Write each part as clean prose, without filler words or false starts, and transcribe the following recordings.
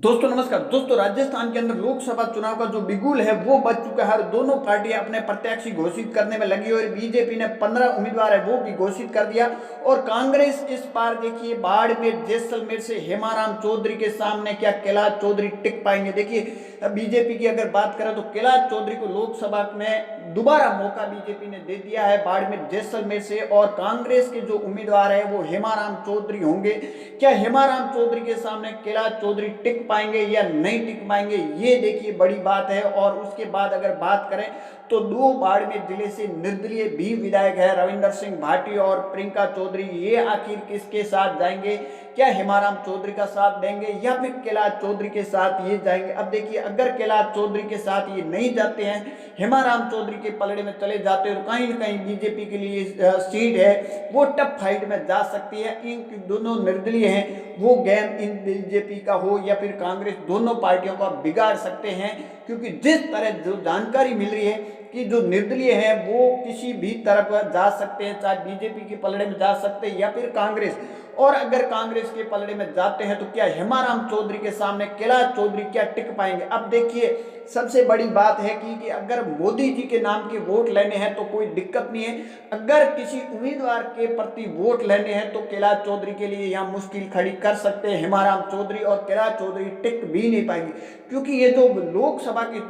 दोस्तों नमस्कार। दोस्तों राजस्थान के अंदर लोकसभा चुनाव का जो बिगुल है वो बज चुका है और दोनों पार्टियां अपने प्रत्याशी घोषित करने में लगी और बीजेपी ने 15 उम्मीदवार है वो भी घोषित कर दिया। और कांग्रेस इस बार देखिए बाड़मेर जैसलमेर से हेमाराम चौधरी के सामने क्या कैलाश चौधरी टिक पाएंगे। देखिए बीजेपी की अगर बात करें तो कैलाश चौधरी को लोकसभा में दोबारा मौका बीजेपी ने दे दिया है बाड़मेर जैसलमेर से। और कांग्रेस के जो उम्मीदवार है वो हेमाराम चौधरी होंगे। क्या हेमाराम चौधरी के सामने कैलाश चौधरी टिक पाएंगे या नहीं टिक पाएंगे, ये देखिए बड़ी बात है। और उसके बाद अगर बात करें तो दो बाड़मेर जिले से निर्दलीय भी विधायक है रविंदर सिंह भाटी और प्रियंका चौधरी, ये आखिर किसके साथ जाएंगे? क्या हेमाराम चौधरी का साथ देंगे या फिर कैलाश चौधरी के साथ ये जाएंगे? अब देखिए अगर कैलाश चौधरी के साथ ये नहीं जाते हैं, हेमाराम चौधरी के पलड़े में चले जाते हैं तो कहीं ना कहीं बीजेपी के लिए सीट है वो टफ फाइट में जा सकती है। इन दोनों निर्दलीय हैं वो गेम इन बीजेपी का हो या फिर कांग्रेस, दोनों पार्टियों का बिगाड़ सकते हैं। क्योंकि जिस तरह जो जानकारी मिल रही है कि जो निर्दलीय हैं वो किसी भी तरफ जा सकते हैं, चाहे बीजेपी के पलड़े में जा सकते हैं या फिर कांग्रेस। और अगर कांग्रेस के पलड़े में जाते हैं तो क्या हेमाराम चौधरी के सामने कैलाश चौधरी क्या टिक पाएंगे? अब देखिए सबसे बड़ी बात है कि अगर मोदी जी के नाम के वोट लेने हैं तो कोई दिक्कत नहीं है, अगर किसी उम्मीदवार के प्रति वोट लेने हैं तो कैलाश चौधरी के लिए यहाँ मुश्किल खड़ी कर सकते हैं हेमाराम चौधरी। और कैलाश चौधरी टिक भी नहीं पाएंगे क्योंकि ये जो लोकसभा की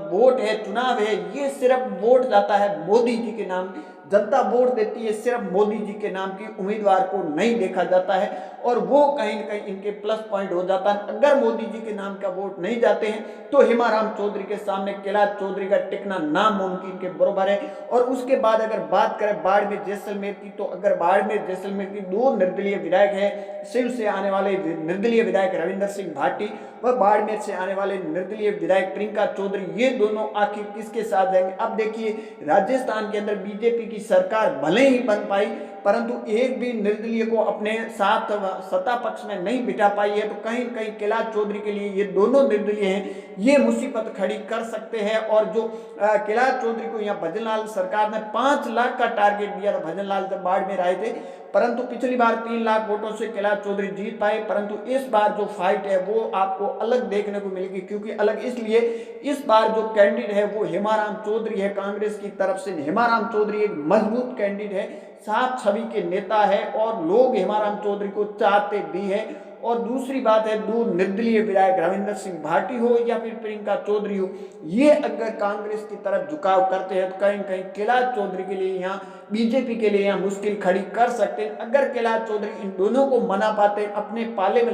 वोट है, चुनाव है, ये सिर्फ वोट जाता है मोदी जी के नाम, जनता वोट देती है सिर्फ मोदी जी के नाम की, उम्मीदवार को नहीं देखा जाता है। और वो कहीं ना कहीं इनके प्लस पॉइंट हो जाता है। अगर मोदी जी के नाम का वोट नहीं जाते हैं तो हेमाराम चौधरी के सामने कैलाश चौधरी का टिकना नामुमकिन के बराबर है। और उसके बाद अगर बात करें बाड़मेर जैसलमेर की, तो अगर बाड़मेर जैसलमेर की दो निर्दलीय विधायक है, शिव से आने वाले निर्दलीय विधायक रविंदर सिंह भाटी व बाड़मेर से आने वाले निर्दलीय विधायक प्रियंका चौधरी, ये दोनों आखिर किसके साथ जाएंगे? अब देखिए राजस्थान के अंदर बीजेपी की सरकार भले ही बन पाई परंतु एक भी निर्दलीय को अपने साथ सत्ता पक्ष में नहीं बिठा पाई है। तो कहीं कहीं कैलाश चौधरी के लिए ये दोनों निर्दलीय हैं ये मुसीबत खड़ी कर सकते हैं। और जो कैलाश चौधरी को यहाँ भजनलाल सरकार ने 5 लाख का टारगेट दिया था, भजनलाल जब बाड़मेर आए थे, परंतु पिछली बार 3 लाख वोटों से कैलाश चौधरी जीत पाए। परंतु इस बार जो फाइट है वो आपको अलग देखने को मिलेगी। क्योंकि अलग इसलिए, इस बार जो कैंडिडेट है वो हेमाराम चौधरी है कांग्रेस की तरफ से। हेमाराम चौधरी एक मजबूत कैंडिडेट है, साफ छवि के नेता है और लोग हेमाराम चौधरी को चाहते भी है। और दूसरी बात है, दो निर्दलीय विधायक रविंदर सिंह भाटी हो या फिर प्रियंका चौधरी हो, ये अगर कांग्रेस की तरफ झुकाव करते हैं तो कहीं कहीं कैलाश चौधरी के लिए यहाँ, बीजेपी के लिए यहाँ मुश्किल खड़ी कर सकते हैं। अगर कैलाश चौधरी इन दोनों को मना पाते, अपने पाले में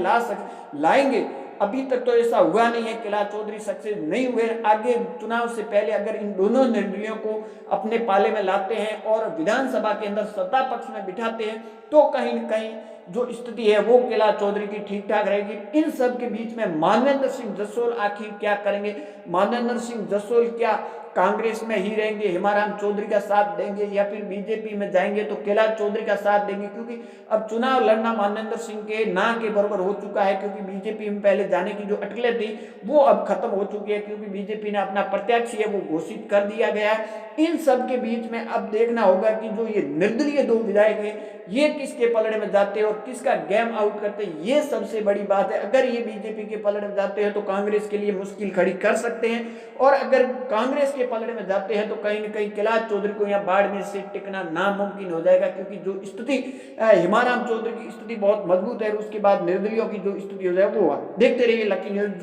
लाएंगे, अभी तक तो ऐसा हुआ नहीं है, कैलाश चौधरी सक्सेस नहीं हुए। आगे चुनाव से पहले अगर इन दोनों निर्दलियों को अपने पाले में लाते हैं और विधानसभा के अंदर सत्ता पक्ष में बिठाते हैं तो कहीं न कहीं जो स्थिति है वो कैलाश चौधरी की ठीक ठाक रहेगी। इन सब के बीच में मानवेंद्र सिंह जसोल आखिर क्या करेंगे? मानवेंद्र सिंह जसोल क्या कांग्रेस में ही रहेंगे, हेमाराम चौधरी का साथ देंगे या फिर बीजेपी में जाएंगे तो कैलाश चौधरी का साथ देंगे? क्योंकि अब चुनाव लड़ना मानवेंद्र सिंह के ना के बराबर हो चुका है। क्योंकि बीजेपी में पहले जाने की जो अटकलें थी वो अब खत्म हो चुकी है, क्योंकि बीजेपी ने अपना प्रत्याशी है वो घोषित कर दिया गया है। इन सब के बीच में अब देखना होगा कि जो ये निर्दलीय दो विधायक है ये किसके पलड़े में जाते हैं और किसका गेम आउट करते हैं, ये सबसे बड़ी बात है। अगर ये बीजेपी के पलड़े में जाते हैं तो कांग्रेस के लिए मुश्किल खड़ी कर सकते हैं, और अगर कांग्रेस के पलड़े में जाते हैं तो कहीं न कहीं कैलाश चौधरी को यहाँ बाड़मेर से टिकना नामुमकिन हो जाएगा। क्योंकि जो स्थिति हेमाराम चौधरी की स्थिति बहुत मजबूत है, उसके बाद निर्दलियों की जो स्थिति हो जाए वो देखते रहिए लकी न्यूज।